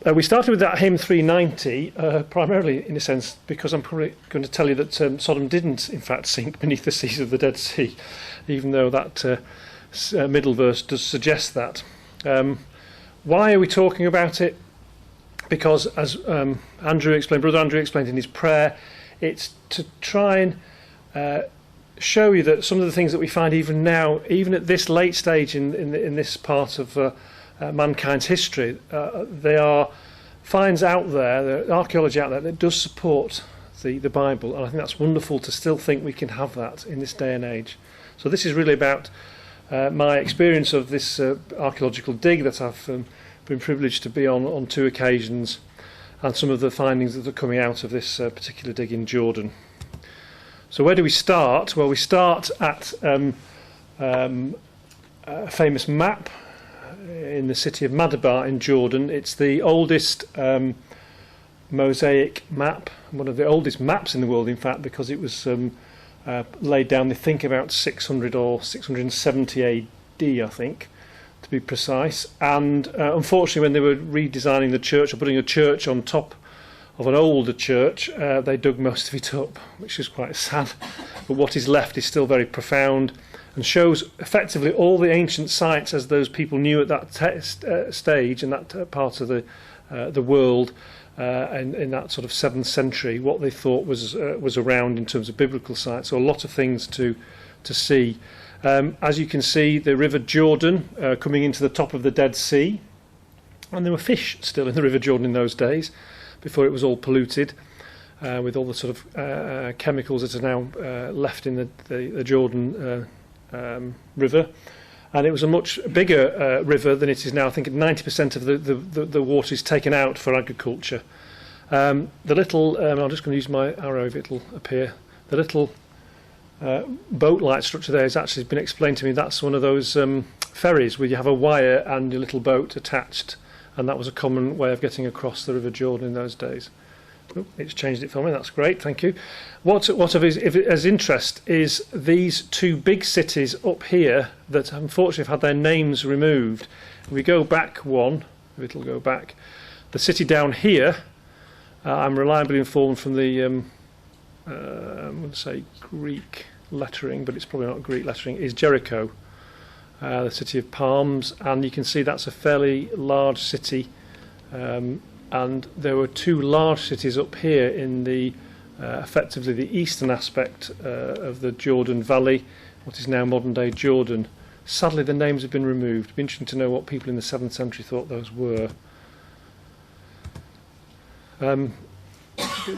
We started with that hymn 390, primarily in a sense because I'm probably going to tell you that Sodom didn't in fact sink beneath the seas of the Dead Sea, even though that middle verse does suggest that. Why are we talking about it? Because as Brother Andrew explained in his prayer, it's to try and show you that some of the things that we find even now, even at this late stage in this part of mankind's history, there are finds out there, archaeology out there that does support the Bible, and I think that's wonderful to still think we can have that in this day and age. So this is really about my experience of this archaeological dig that I've been privileged to be on 2 occasions, and some of the findings that are coming out of this particular dig in Jordan. So where do we start? Well, we start at a famous map in the city of Madabar in Jordan. It's the oldest mosaic map, one of the oldest maps in the world, in fact, because it was laid down, they think, about 600 or 670 AD, I think, to be precise. And unfortunately, when they were redesigning the church or putting a church on top of an older church, they dug most of it up, which is quite sad. But what is left is still very profound and shows effectively all the ancient sites as those people knew at that stage and that part of the world in that sort of 7th century, what they thought was around in terms of biblical sites. So a lot of things to see. As you can see, the River Jordan coming into the top of the Dead Sea, and there were fish still in the River Jordan in those days, before it was all polluted with all the sort of chemicals that are now left in the Jordan river. And it was a much bigger river than it is now. I think 90% of the water is taken out for agriculture. The little, I'm just going to use my arrow if it'll appear, the little boat-like structure there has actually been explained to me. That's one of those ferries where you have a wire and your little boat attached, and that was a common way of getting across the River Jordan in those days. Oh, it's changed it for me, that's great, thank you. What of his interest is these 2 big cities up here that unfortunately have had their names removed. If we go back one, if it'll go back, the city down here, I'm reliably informed from the, I'm going to say Greek lettering, but it's probably not Greek lettering, is Jericho, the city of palms, and you can see that's a fairly large city. And there were 2 large cities up here in the effectively the eastern aspect of the Jordan Valley, what is now modern-day Jordan. Sadly, the names have been removed. It'd be interesting to know what people in the 7th century thought those were. A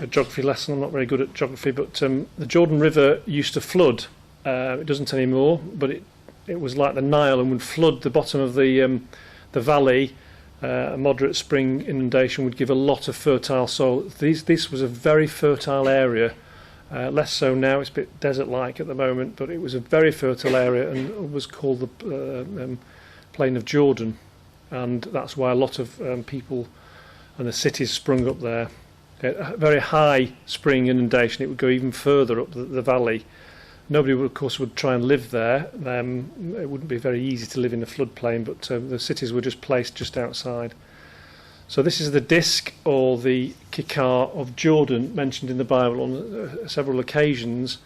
geography lesson. I'm not very good at geography, but the Jordan River used to flood. It doesn't anymore, but it was like the Nile and would flood the bottom of the valley. A moderate spring inundation would give a lot of fertile soil. This was a very fertile area, less so now, it's a bit desert-like at the moment, but it was a very fertile area and was called the Plain of Jordan, and that's why a lot of people and the cities sprung up there. A very high spring inundation, it would go even further up the valley. Nobody, of course, would try and live there. It wouldn't be very easy to live in a floodplain, but the cities were just placed just outside. So this is the disc, or the Kikar of Jordan, mentioned in the Bible on several occasions,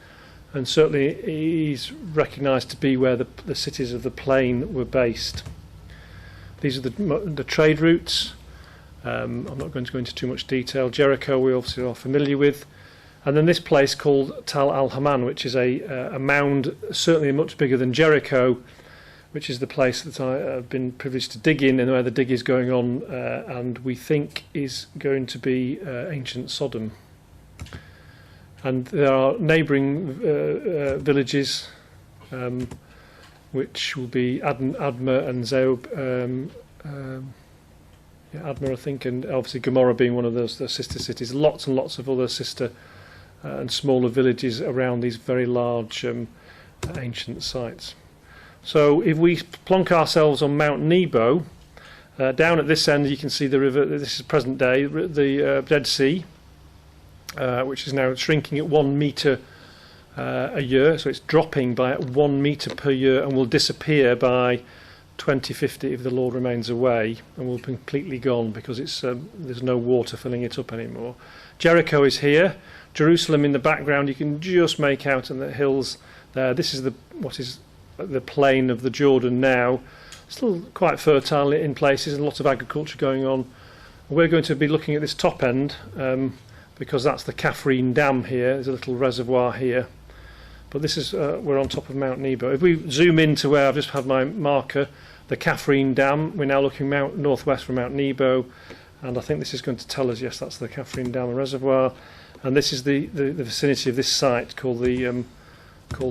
and certainly he's recognised to be where the cities of the plain were based. These are the trade routes. I'm not going to go into too much detail. Jericho we obviously are familiar with. And then this place called Tal al-Haman, which is a mound certainly much bigger than Jericho, which is the place that I've been privileged to dig in and where the dig is going on, and we think is going to be ancient Sodom. And there are neighbouring villages, which will be Admah and Zeob, Admah, I think, and obviously Gomorrah being one of those sister cities. Lots and lots of other sister and smaller villages around these very large ancient sites. So if we plonk ourselves on Mount Nebo, down at this end you can see the river. This is present day, the Dead Sea, which is now shrinking at 1 metre a year, so it's dropping by 1 metre per year and will disappear by 2050 if the Lord remains away, and will be completely gone because it's there's no water filling it up anymore. Jericho is here. Jerusalem in the background, you can just make out in the hills there. This is what is the plain of the Jordan now. Still quite fertile in places and lots of agriculture going on. We're going to be looking at this top end because that's the Catherine Dam here. There's a little reservoir here. But this is we're on top of Mount Nebo. If we zoom into where I've just had my marker, the Catherine Dam, we're now looking northwest from Mount Nebo, and I think this is going to tell us, yes, that's the Catherine Dam reservoir, and this is the vicinity of this site called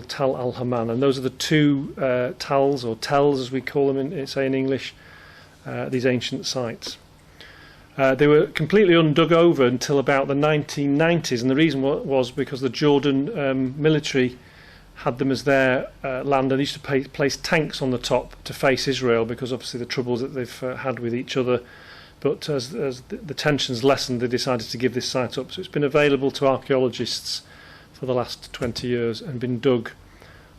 Tal al-Haman, and those are the two tals, or tells as we call them in English, these ancient sites. They were completely undug over until about the 1990s, and the reason was because the Jordan military had them as their land, and they used to place tanks on the top to face Israel because obviously the troubles that they've had with each other. But as the tensions lessened, they decided to give this site up. So it's been available to archaeologists for the last 20 years and been dug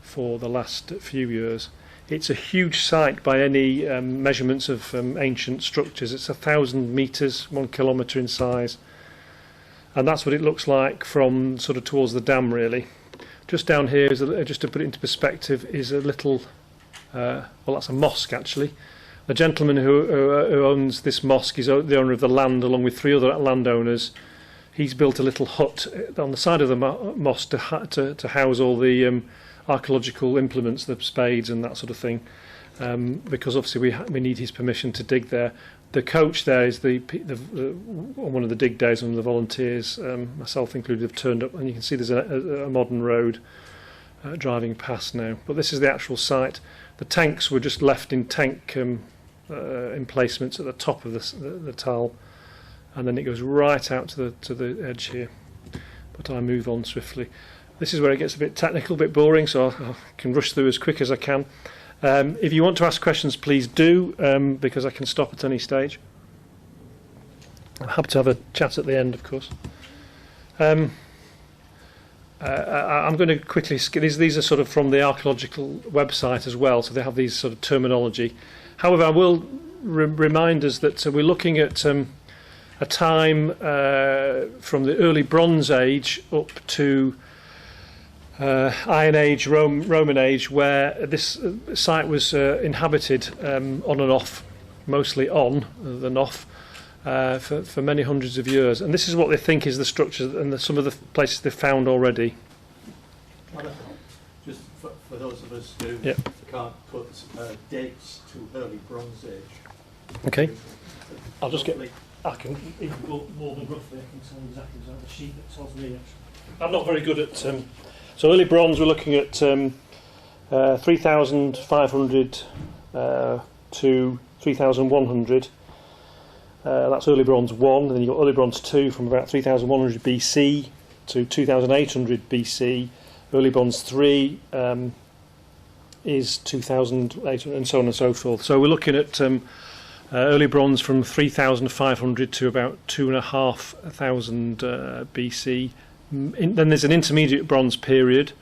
for the last few years. It's a huge site by any measurements of ancient structures. It's 1,000 metres, 1 kilometre in size. And that's what it looks like from sort of towards the dam, really. Just down here, just to put it into perspective, is a little, well, that's a mosque actually. The gentleman who owns this mosque is the owner of the land, along with 3 other landowners. He's built a little hut on the side of the mosque to house all the archaeological implements, the spades and that sort of thing, because obviously we need his permission to dig there. The coach there is on one of the dig days, one of the volunteers, myself included, have turned up, and you can see there's a modern road driving past now. But this is the actual site. The tanks were just left in tank emplacements at the top of the tal, and then it goes right out to the edge here. But I move on swiftly. This is where it gets a bit technical, a bit boring, so I can rush through as quick as I can. If you want to ask questions, please do, because I can stop at any stage. I'm happy to have a chat at the end, of course. I'm going to quickly skip these are sort of from the archaeological website as well, so they have these sort of terminology. However, I will remind us that we're looking at a time from the early Bronze Age up to Iron Age, Roman Age, where this site was inhabited on and off, mostly on than off, for many hundreds of years. And this is what they think is the structure and some of the places they've found already. Just for those of us who can't put dates to early Bronze Age. Okay. I'll just get... I can even go more than roughly. I can tell you exactly the sheet that tells me. I'm not very good at... So early bronze, we're looking at 3,500 to 3,100. That's early bronze 1, and then you've got early bronze 2 from about 3,100 BC to 2,800 BC. Early bronze 3 is 2,800, and so on and so forth. So we're looking at early bronze from 3,500 to about 2,500 BC. Then there's an intermediate bronze period,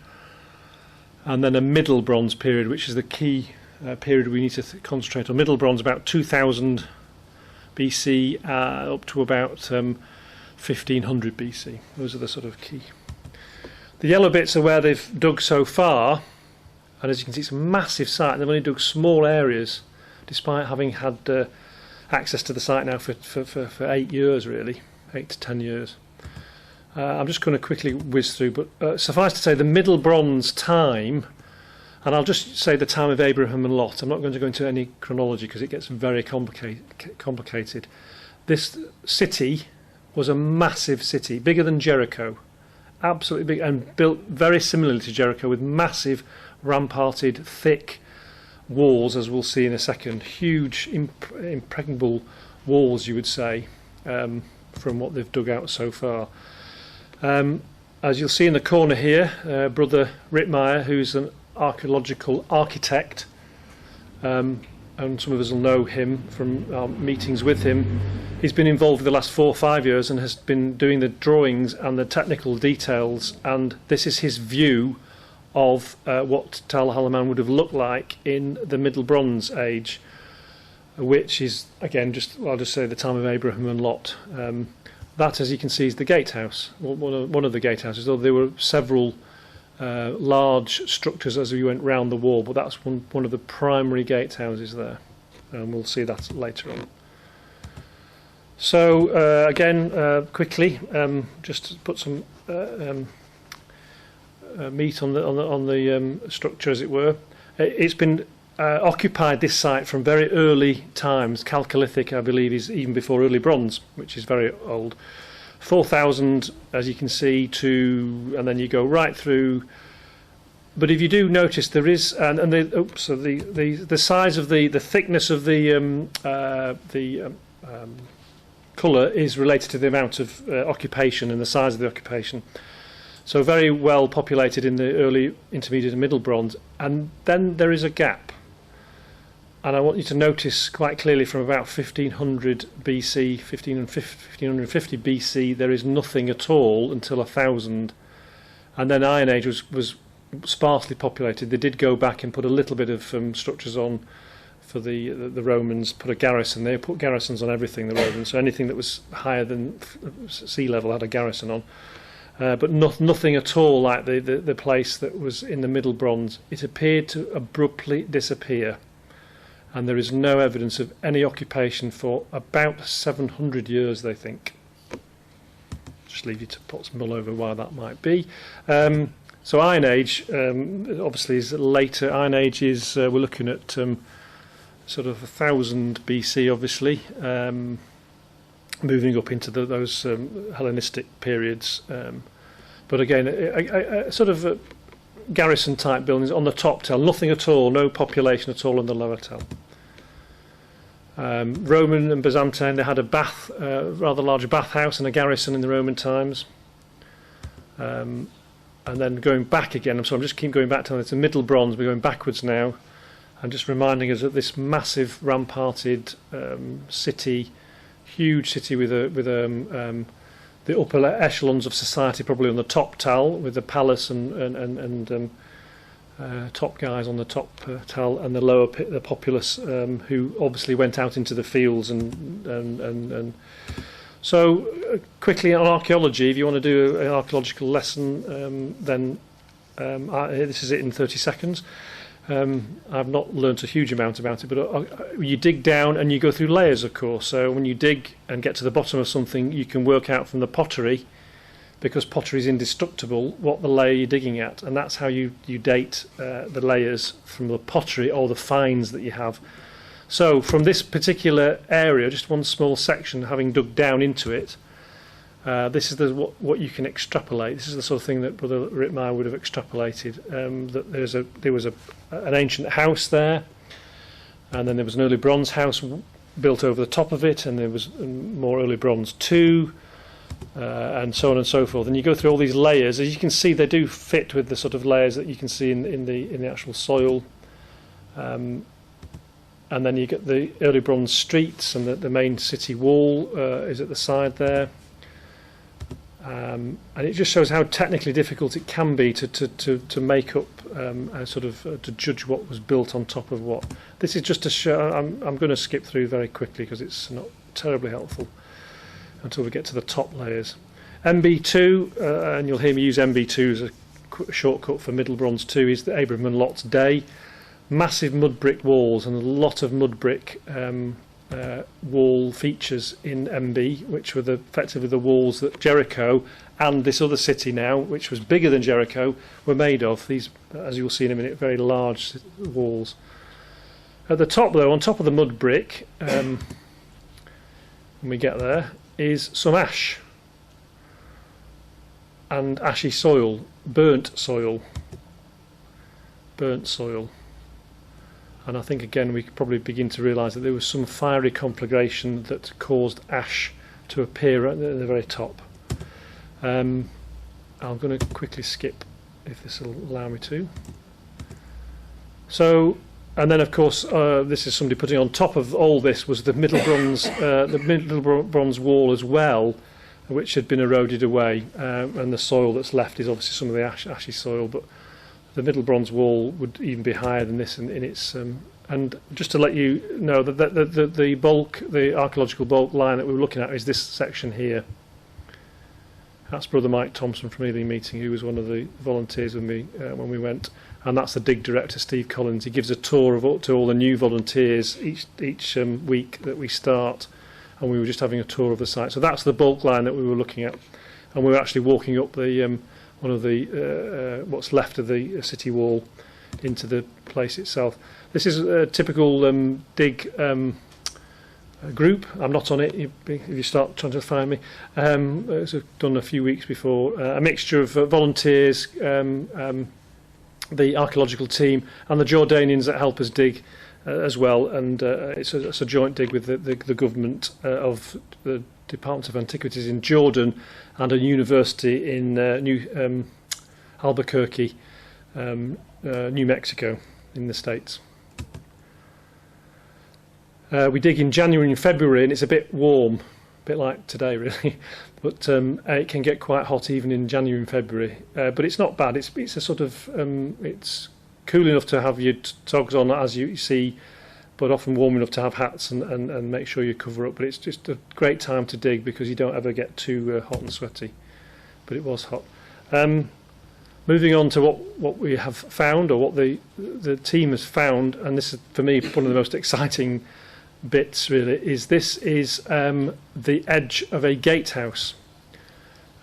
and then a middle bronze period, which is the key period we need to concentrate on. Middle bronze about 2000 BC up to about 1500 BC. Those are the sort of key. The yellow bits are where they've dug so far, and as you can see, it's a massive site. They've only dug small areas, despite having had access to the site now for 8 years, really, 8 to 10 years. I'm just going to quickly whiz through, but suffice to say the Middle Bronze time, and I'll just say the time of Abraham and Lot. I'm not going to go into any chronology because it gets very complicated. This city was a massive city, bigger than Jericho, absolutely big, and built very similarly to Jericho with massive ramparted, thick walls, as we'll see in a second. Huge, impregnable walls, you would say, from what they've dug out so far. As you'll see in the corner here, Brother Rittmeyer, who's an archaeological architect, and some of us will know him from our meetings with him. He's been involved for the last 4 or 5 years and has been doing the drawings and the technical details, and this is his view of what Tal Halloman would have looked like in the Middle Bronze Age, which is, again, I'll just say the time of Abraham and Lot. That, as you can see, is the gatehouse, one of the gatehouses. Though there were several large structures as we went round the wall, but that's one of the primary gatehouses there, and we'll see that later on. So again, quickly, just to put some meat on the structure, as it were. It's been occupied, this site, from very early times. Chalcolithic, I believe, is even before early bronze, which is very old. 4,000, as you can see, and then you go right through. But if you do notice, there is, the size of the thickness of the colour is related to the amount of occupation and the size of the occupation. So very well populated in the early, intermediate and middle bronze, and then there is a gap. And I want you to notice quite clearly from about 1500 BC, 1550 BC, there is nothing at all until 1000. And then Iron Age was sparsely populated. They did go back and put a little bit of structures on for the Romans, put a garrison. They put garrisons on everything, the Romans. So anything that was higher than sea level had a garrison on. But nothing at all like the place that was in the Middle Bronze. It appeared to abruptly disappear. And there is no evidence of any occupation for about 700 years, they think. Just leave you to put some mull over why that might be. So Iron Age, obviously, is later. Iron Age is, we're looking at sort of 1000 BC, obviously, moving up into those Hellenistic periods. But again, a sort of garrison-type buildings on the top tell, nothing at all, no population at all on the lower tell. Roman and Byzantine, they had a rather large bathhouse and a garrison in the Roman times. And then going back again, I'm just keep going back to it's a Middle Bronze, we're going backwards now. I'm just reminding us that this massive ramparted city, huge city with the upper echelons of society probably on the top tell, with the palace and top guys on the top tell, and the lower the populace who obviously went out into the fields and so quickly on archaeology. If you want to do an archaeological lesson, then this is it in 30 seconds. I've not learnt a huge amount about it, but you dig down and you go through layers, of course. So when you dig and get to the bottom of something, you can work out from the pottery, because pottery is indestructible, what the layer you're digging at, and that's how you date the layers from the pottery or the finds that you have. So from this particular area, just one small section, having dug down into it, this is what you can extrapolate. This is the sort of thing that Brother Rittmeyer would have extrapolated. That there was an ancient house there, and then there was an early bronze house built over the top of it, and there was more early bronze too, and so on and so forth. And you go through all these layers. As you can see, they do fit with the sort of layers that you can see in the actual soil. And then you get the early bronze streets, and the main city wall is at the side there. And it just shows how technically difficult it can be to make up to judge what was built on top of what. This is just to show. I'm going to skip through very quickly because it's not terribly helpful until we get to the top layers. MB2, and you'll hear me use MB2 as a shortcut for Middle Bronze 2, is the Abraham and Lot's Day. Massive mud brick walls and a lot of mud brick wall features in MB, which were effectively the walls that Jericho and this other city now, which was bigger than Jericho, were made of. These, as you'll see in a minute, very large walls. At the top, though, on top of the mud brick, when we get there, is some ash and ashy soil, burnt soil. And I think again we could probably begin to realise that there was some fiery conflagration that caused ash to appear at the very top. I'm going to quickly skip, if this will allow me to. So, and then of course this is somebody putting on top of all this was the Middle Bronze wall as well, which had been eroded away, and the soil that's left is obviously some of the ashy soil, but the Middle Bronze Wall would even be higher than this in its. And just to let you know that the archaeological bulk line that we were looking at is this section here. That's Brother Mike Thompson from Ealing Meeting, who was one of the volunteers with me when we went, and that's the dig director, Steve Collins. He gives a tour to all the new volunteers each week that we start, and we were just having a tour of the site. So that's the bulk line that we were looking at, and we were actually walking up the one of the what's left of the city wall into the place itself. This is a typical dig group. I'm not on it if you start trying to find me. It's done a few weeks before. A mixture of volunteers, the archaeological team, and the Jordanians that help us dig as well. And it's a joint dig with the government of the Department of Antiquities in Jordan and a university in Albuquerque, New Mexico, in the States. We dig in January and February, and it's a bit warm, a bit like today really, but it can get quite hot even in January and February. But it's not bad. It's a sort of it's cool enough to have your togs on, as you see, but often warm enough to have hats and make sure you cover up. But it's just a great time to dig because you don't ever get too hot and sweaty. But it was hot. Moving on to what we have found, or what the team has found, and this is for me one of the most exciting bits really, is the edge of a gatehouse.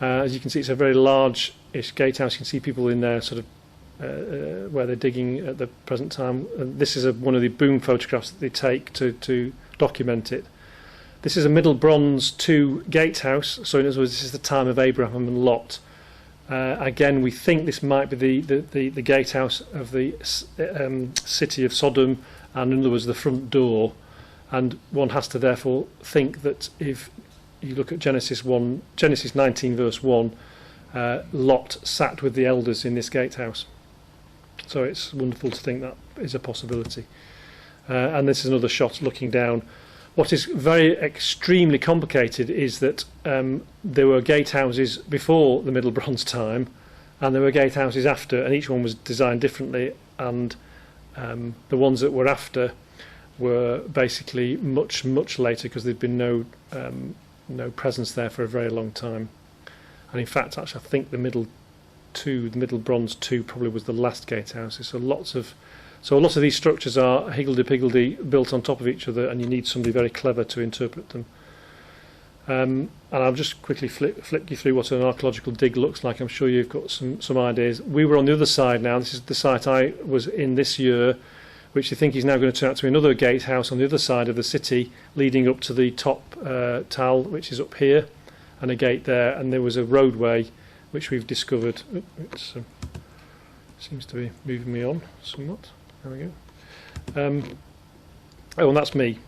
As you can see, it's a very large-ish gatehouse. You can see people in there sort of where they're digging at the present time. And this is one of the boom photographs that they take to document it. This is a Middle Bronze II gatehouse, so in other words this is the time of Abraham and Lot. Again, we think this might be the gatehouse of the city of Sodom, and in other words the front door. And one has to therefore think that if you look at Genesis 19 verse 1, Lot sat with the elders in this gatehouse. So it's wonderful to think that is a possibility. And this is another shot looking down. What is very extremely complicated is that there were gatehouses before the Middle Bronze time, and there were gatehouses after, and each one was designed differently, and the ones that were after were basically much later, because there'd been no presence there for a very long time. And in fact, actually, I think the Middle Bronze II probably was the last gatehouse. So a lot of these structures are higgledy-piggledy built on top of each other, and you need somebody very clever to interpret them. And I'll just quickly flick you through what an archaeological dig looks like. I'm sure you've got some ideas. We were on the other side now. This is the site I was in this year, which I think is now going to turn out to be another gatehouse on the other side of the city, leading up to the top Tal, which is up here, and a gate there. And there was a roadway which we've discovered. It seems to be moving me on somewhat. There we go. Oh, and that's me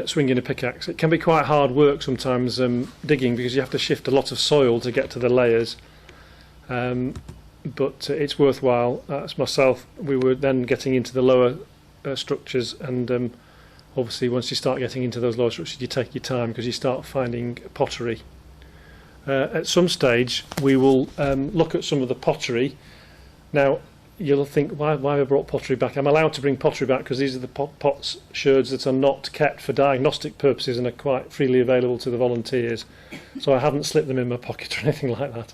swinging a pickaxe. It can be quite hard work sometimes digging, because you have to shift a lot of soil to get to the layers. But it's worthwhile. As myself, we were then getting into the lower structures, and obviously once you start getting into those lower structures, you take your time, because you start finding pottery. At some stage we will look at some of the pottery. Now you'll think, why have I brought pottery back? I'm allowed to bring pottery back because these are the pots sherds that are not kept for diagnostic purposes and are quite freely available to the volunteers. So I haven't slipped them in my pocket or anything like that.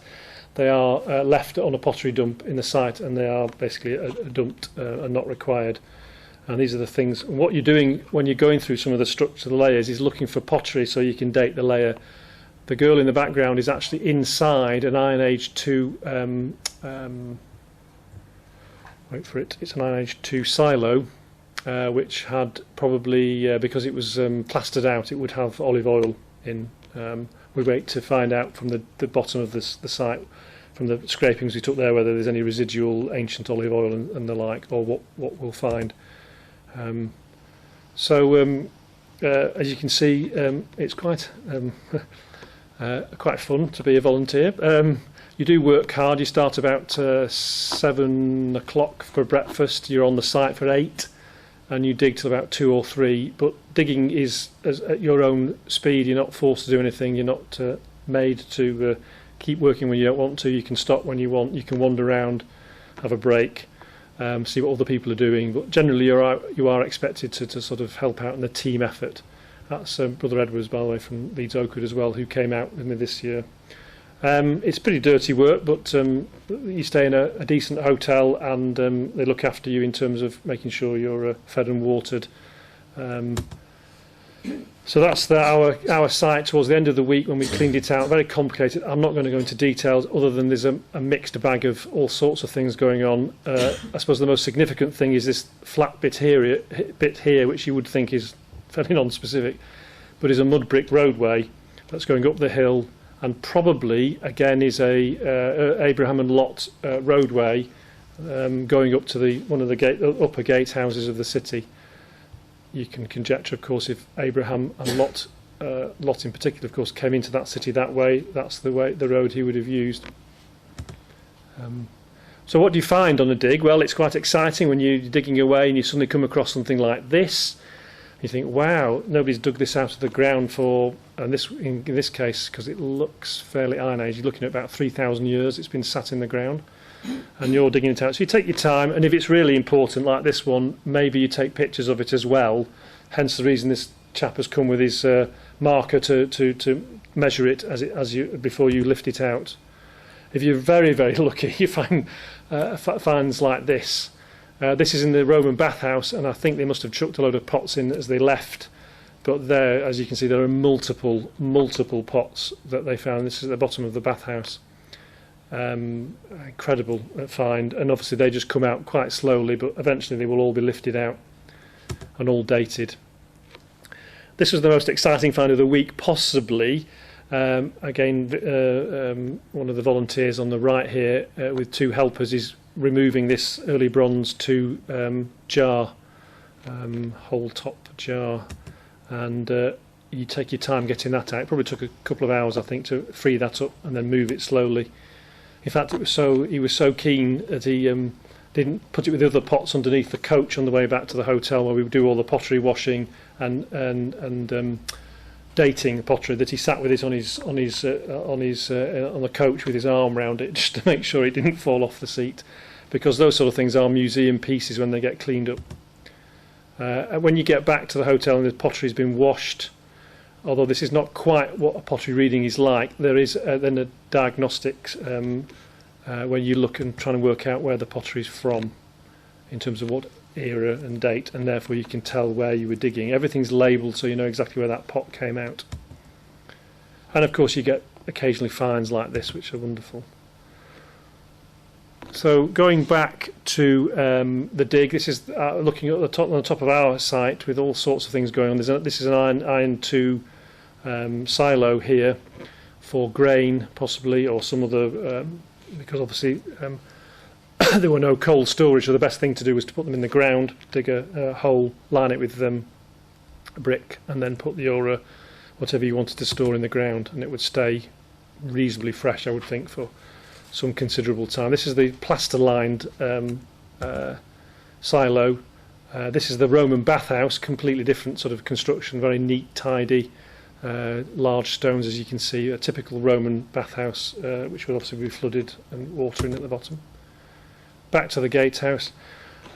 They are left on a pottery dump in the site, and they are basically dumped and not required. And these are the things. What you're doing when you're going through some of the structural layers is looking for pottery so you can date the layer. The girl in the background is actually inside an Iron Age 2. Wait for it. It's an Iron Age 2 silo, which had probably, because it was plastered out, it would have olive oil in. We wait to find out from the bottom of the site, from the scrapings we took there, whether there's any residual ancient olive oil and the like, or what we'll find. As you can see, it's quite quite fun to be a volunteer. You do work hard. You start about 7 o'clock for breakfast. You're on the site for 8, and you dig till about 2 or 3. But digging is at your own speed. You're not forced to do anything. You're not made to keep working when you don't want to. You can stop when you want. You can wander around, have a break. see what other people are doing. But generally, you are expected to sort of help out in the team effort. That's Brother Edwards, by the way, from Leeds Oakwood as well, who came out with me this year. It's pretty dirty work, but you stay in a decent hotel, and they look after you in terms of making sure you're fed and watered. So that's our site towards the end of the week when we cleaned it out. Very complicated. I'm not going to go into details other than there's a mixed bag of all sorts of things going on. I suppose the most significant thing is this flat bit here, which you would think is fairly non-specific, but is a mud brick roadway that's going up the hill, and probably again is a Abraham and Lot roadway going up to one of the upper gatehouses of the city. You can conjecture, of course, if Abraham and Lot in particular, of course, came into that city that way, that's the road he would have used. So what do you find on a dig? Well, it's quite exciting when you're digging away and you suddenly come across something like this. You think, wow, nobody's dug this out of the ground for, and in this case, because it looks fairly Iron Age, you're looking at about 3,000 years it's been sat in the ground, and you're digging it out. So you take your time, and if it's really important, like this one, maybe you take pictures of it as well. Hence the reason this chap has come with his marker to measure it before you lift it out. If you're very, very lucky, you find finds like this. This is in the Roman bathhouse, and I think they must have chucked a load of pots in as they left. But there, as you can see, there are multiple pots that they found. This is at the bottom of the bathhouse. Incredible find, and obviously they just come out quite slowly, but eventually they will all be lifted out and all dated. This was the most exciting find of the week, possibly. Again, one of the volunteers on the right here with two helpers is removing this early bronze jar, whole top jar, and you take your time getting that out. It probably took a couple of hours, I think, to free that up and then move it slowly. In fact, he was so keen that he didn't put it with the other pots underneath the coach on the way back to the hotel, where we would do all the pottery washing and dating the pottery, that he sat with it on the coach with his arm round it, just to make sure it didn't fall off the seat, because those sort of things are museum pieces when they get cleaned up. And when you get back to the hotel and the pottery's been washed, although this is not quite what a pottery reading is like, there is then a diagnostics where you look and try to work out where the pottery is from in terms of what era and date, and therefore you can tell where you were digging. Everything's labelled so you know exactly where that pot came out. And of course you get occasionally finds like this, which are wonderful. So going back to the dig, this is looking at on the top of our site with all sorts of things going on. This is an iron 2 silo here for grain, possibly, or some other, because obviously there were no cold storage, so the best thing to do was to put them in the ground, dig a hole, line it with brick, and then put your whatever you wanted to store in the ground, and it would stay reasonably fresh, I would think, for some considerable time. This is the plaster-lined silo. This is the Roman bathhouse, completely different sort of construction, very neat, tidy, large stones, as you can see, a typical Roman bathhouse, which would obviously be flooded and water in at the bottom. Back to the gatehouse.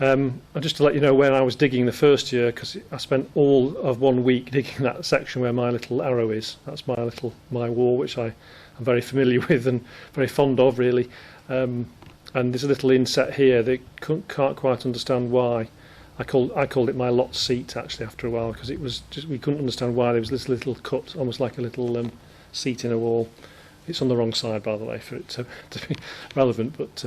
Just to let you know where I was digging the first year, because I spent all of 1 week digging that section where my little arrow is. That's my wall, which I am very familiar with and very fond of, really. And there's a little inset here that can't quite understand why. I called it my lot seat, actually, after a while, because it was just, we couldn't understand why there was this little cut, almost like a little seat in a wall. It's on the wrong side, by the way, for it to be relevant, but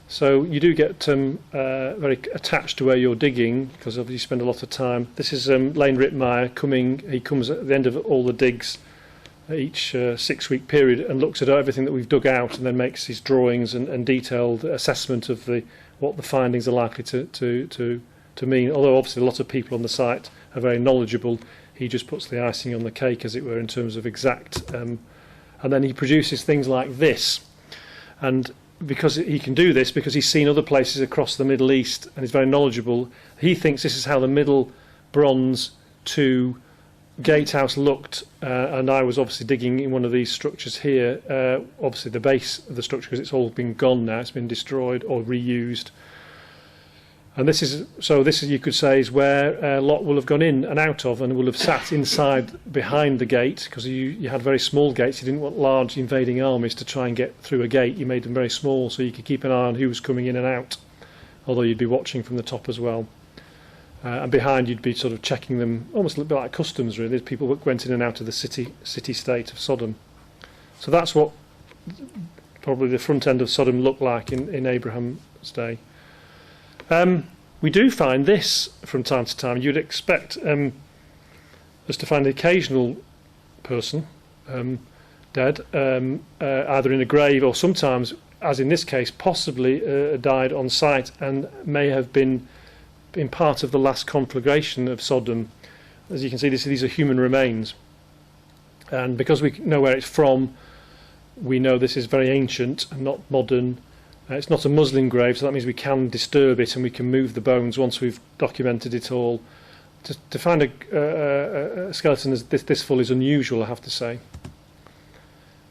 so you do get very attached to where you're digging, because obviously you spend a lot of time. This is Lane Rittmeyer he comes at the end of all the digs each 6-week period and looks at everything that we've dug out, and then makes his drawings and detailed assessment of what the findings are likely to mean. Although obviously a lot of people on the site are very knowledgeable, he just puts the icing on the cake, as it were, in terms of exact, and then he produces things like this. And because he can do this, because he's seen other places across the Middle East and is very knowledgeable, he thinks this is how the Middle Bronze 2 gatehouse looked, and I was obviously digging in one of these structures here, obviously the base of the structure, because it's all been gone now, it's been destroyed or reused, And this is you could say is where Lot will have gone in and out of, and will have sat inside behind the gate, because you had very small gates. You didn't want large invading armies to try and get through a gate. You made them very small so you could keep an eye on who was coming in and out, although you'd be watching from the top as well. And behind you'd be sort of checking them, almost a little bit like customs really. People went in and out of the city-state of Sodom. So that's what probably the front end of Sodom looked like in Abraham's day. We do find this from time to time. You'd expect us to find the occasional person dead, either in a grave or sometimes, as in this case, possibly died on site and may have been in part of the last conflagration of Sodom. As you can see, these are human remains. And because we know where it's from, we know this is very ancient and not modern. It's not a Muslim grave, so that means we can disturb it and we can move the bones once we've documented it all. To find a skeleton as this full is unusual, I have to say.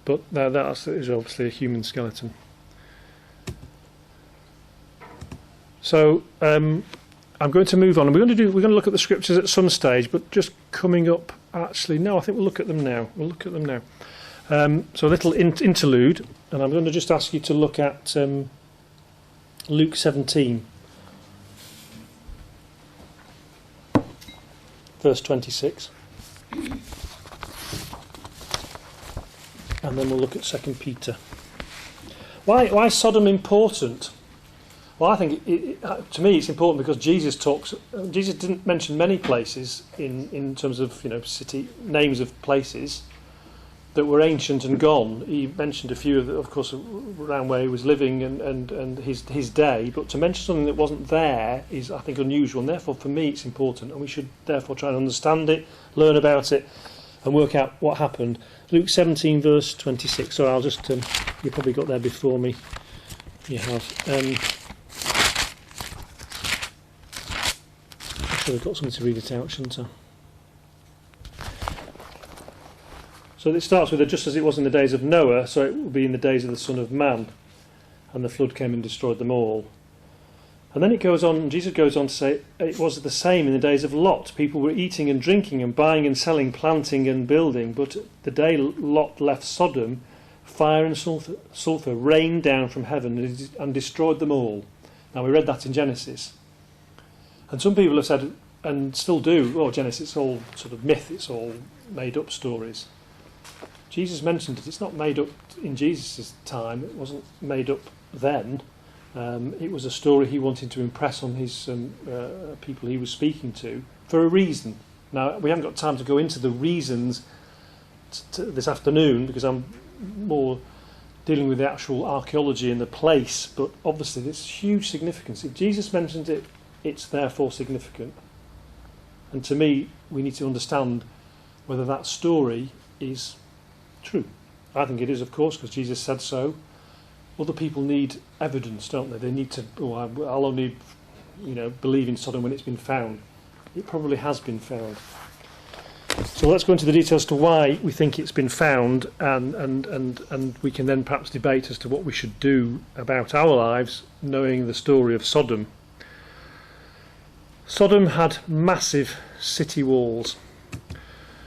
But that is obviously a human skeleton. So I'm going to move on. We're going to look at the scriptures at some stage, but just coming up. Actually, no, I think we'll look at them now. So a little interlude, and I'm going to just ask you to look at Luke 17, verse 26, and then we'll look at 2 Peter. Why is Sodom important? Well, I think to me it's important because Jesus didn't mention many places in terms of city names of places that were ancient and gone. He mentioned a few of course around where he was living and his day, but to mention something that wasn't there is, I think, unusual, and therefore for me it's important, and we should therefore try and understand it, learn about it, and work out what happened. Luke 17 verse 26. So I'll just you probably got there before me. You have. I should have got something to read it out, shouldn't I? So it starts with, just as it was in the days of Noah, so it will be in the days of the Son of Man. And the flood came and destroyed them all. And then it goes on, Jesus goes on to say, it was the same in the days of Lot. People were eating and drinking and buying and selling, planting and building. But the day Lot left Sodom, fire and sulphur rained down from heaven and destroyed them all. Now we read that in Genesis. And some people have said, and still do, Genesis, it's all sort of myth, it's all made up stories. Jesus mentioned it. It's not made up in Jesus' time. It wasn't made up then. It was a story he wanted to impress on his people he was speaking to for a reason. Now, we haven't got time to go into the reasons this afternoon because I'm more dealing with the actual archaeology and the place, but obviously there's huge significance. If Jesus mentions it, it's therefore significant. And to me, we need to understand whether that story is true. I think it is, of course, because Jesus said so. Other people need evidence, don't they? They need to, I'll only believe in Sodom when it's been found. It probably has been found. So let's go into the details to why we think it's been found, and we can then perhaps debate as to what we should do about our lives, knowing the story of Sodom. Sodom had massive city walls.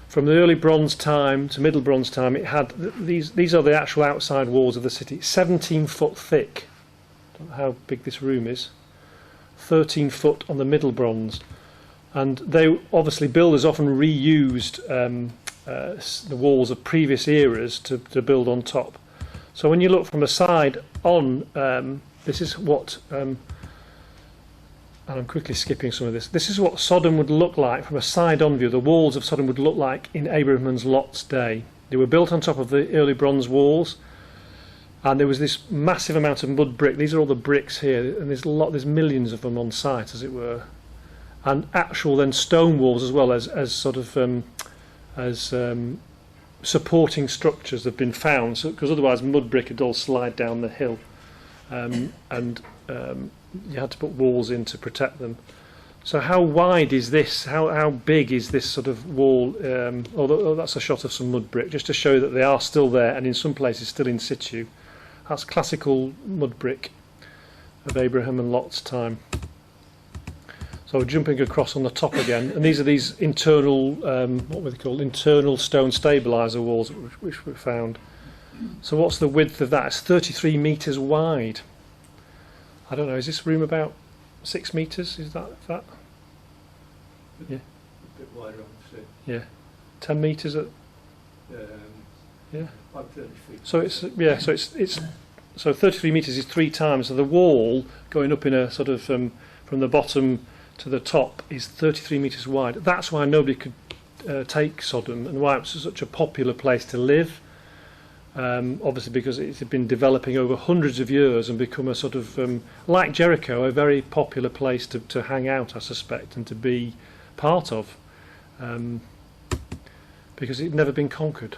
From the early Bronze time to Middle Bronze time, it had these are the actual outside walls of the city, 17 foot thick. I don't know how big this room is. 13 foot on the Middle Bronze, and they obviously builders often reused the walls of previous eras to build on top. So when you look from the side on, this is what. And I'm quickly skipping some of this. This is what Sodom would look like from a side-on view. The walls of Sodom would look like in Abraham and Lot's day. They were built on top of the early bronze walls, and there was this massive amount of mud brick. These are all the bricks here, and there's millions of them on site, as it were, and actual then stone walls as well as sort of supporting structures have been found. Because otherwise, mud brick would all slide down the hill, you had to put walls in to protect them. So how wide is this? How big is this sort of wall? Although that's a shot of some mud brick, just to show that they are still there, and in some places still in situ. That's classical mud brick of Abraham and Lot's time. So jumping across on the top again, and these are these internal, what were they called? Internal stone stabiliser walls which were found. So what's the width of that? It's 33 metres wide. I don't know, is this room about 6 metres? Is that? Yeah. A bit wider, I would say. Yeah. 10 metres at. Yeah. About 30 feet. So it's so 33 metres is 3 times. So the wall going up in a sort of from the bottom to the top is 33 metres wide. That's why nobody could take Sodom, and why it's such a popular place to live. Obviously because it had been developing over hundreds of years and become a sort of, like Jericho, a very popular place to hang out, I suspect, and to be part of, because it had never been conquered,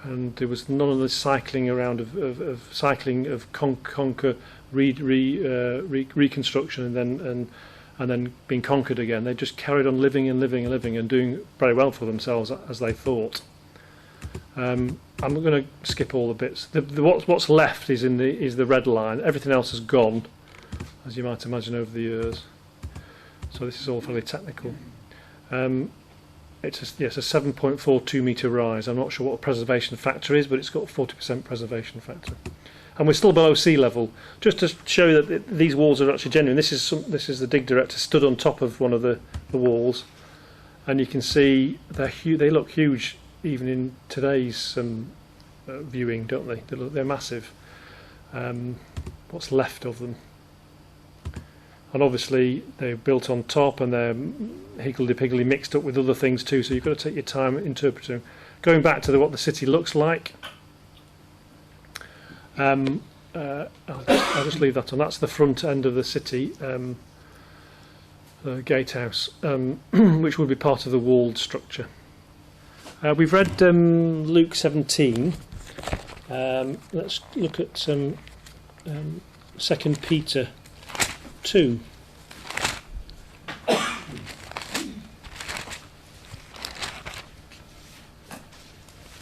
and there was none of the cycling around of conquer, reconstruction, and then being conquered again. They just carried on living and doing very well for themselves, as they thought. I'm going to skip all the bits. What's left is the red line. Everything else has gone, as you might imagine, over the years. So this is all fairly technical. It's a 7.42 metre rise. I'm not sure what the preservation factor is, but it's got a 40% preservation factor. And we're still below sea level. Just to show you that these walls are actually genuine. This is the dig director stood on top of one of the walls, and you can see they look huge even in today's viewing, don't they? They're massive. What's left of them? And obviously they're built on top, and they're higgledy-piggledy mixed up with other things too, so you've got to take your time interpreting. Going back to what the city looks like, I'll just leave that on. That's the front end of the city, the gatehouse, which would be part of the walled structure. We've read Luke 17. Let's look at 2 Peter 2.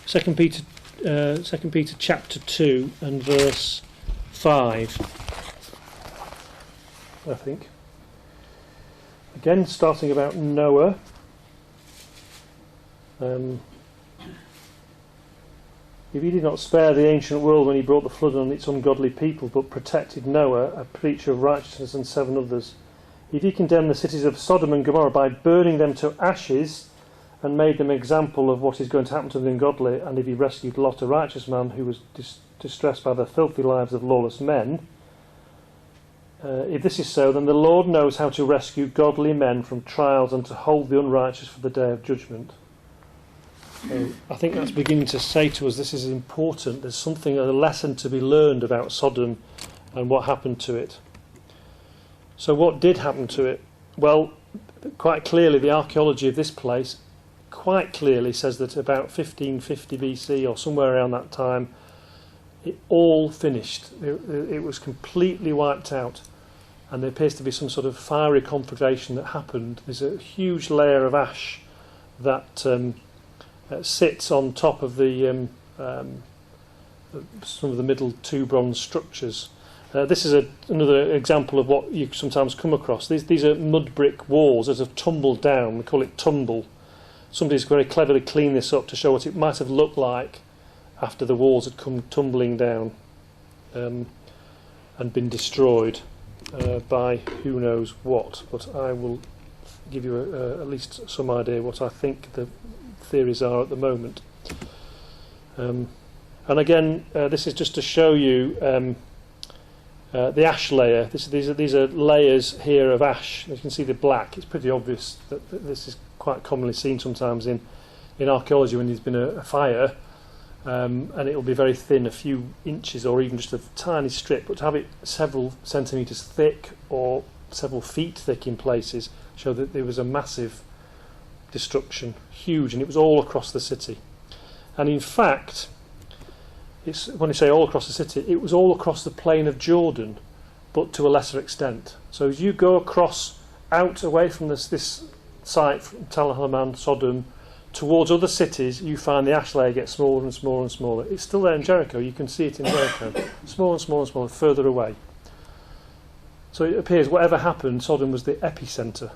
Second Peter chapter 2 and verse 5, I think. Again, starting about Noah. If he did not spare the ancient world when he brought the flood on its ungodly people, but protected Noah, a preacher of righteousness, and 7 others, if he condemned the cities of Sodom and Gomorrah by burning them to ashes and made them an example of what is going to happen to the ungodly, and if he rescued Lot, a righteous man who was distressed by the filthy lives of lawless men, if this is so, then the Lord knows how to rescue godly men from trials and to hold the unrighteous for the day of judgment. So I think that's beginning to say to us this is important. There's a lesson to be learned about Sodom and what happened to it. So what did happen to it? Well, quite clearly the archaeology of this place quite clearly says that about 1550 BC or somewhere around that time, it all finished. It was completely wiped out, and there appears to be some sort of fiery conflagration that happened. There's a huge layer of ash that sits on top of the some of the middle 2 bronze structures. This is another example of what you sometimes come across. These are mud brick walls that have tumbled down. We call it tumble. Somebody's very cleverly cleaned this up to show what it might have looked like after the walls had come tumbling down and been destroyed by who knows what. But I will give you at least some idea what I think the theories are at the moment. And again, this is just to show you the ash layer. These are layers here of ash. You can see the black. It's pretty obvious that this is quite commonly seen sometimes in archaeology when there's been a fire, and it will be very thin, a few inches or even just a tiny strip, but to have it several centimetres thick or several feet thick in places show that there was a massive destruction, huge, and it was all across the city. And in fact, when I say all across the city, it was all across the plain of Jordan, but to a lesser extent. So as you go across, out away from this site, from Tel Haman, Sodom, towards other cities, you find the ash layer get smaller and smaller and smaller. It's still there in Jericho. You can see it in Jericho. Smaller and smaller and smaller, further away. So it appears whatever happened, Sodom was the epicentre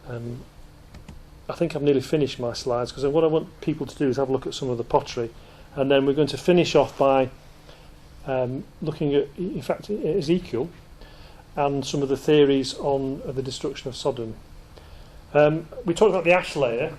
I think I've nearly finished my slides, because what I want people to do is have a look at some of the pottery, and then we're going to finish off by looking at, in fact, Ezekiel and some of the theories on the destruction of Sodom. We talked about the ash layer.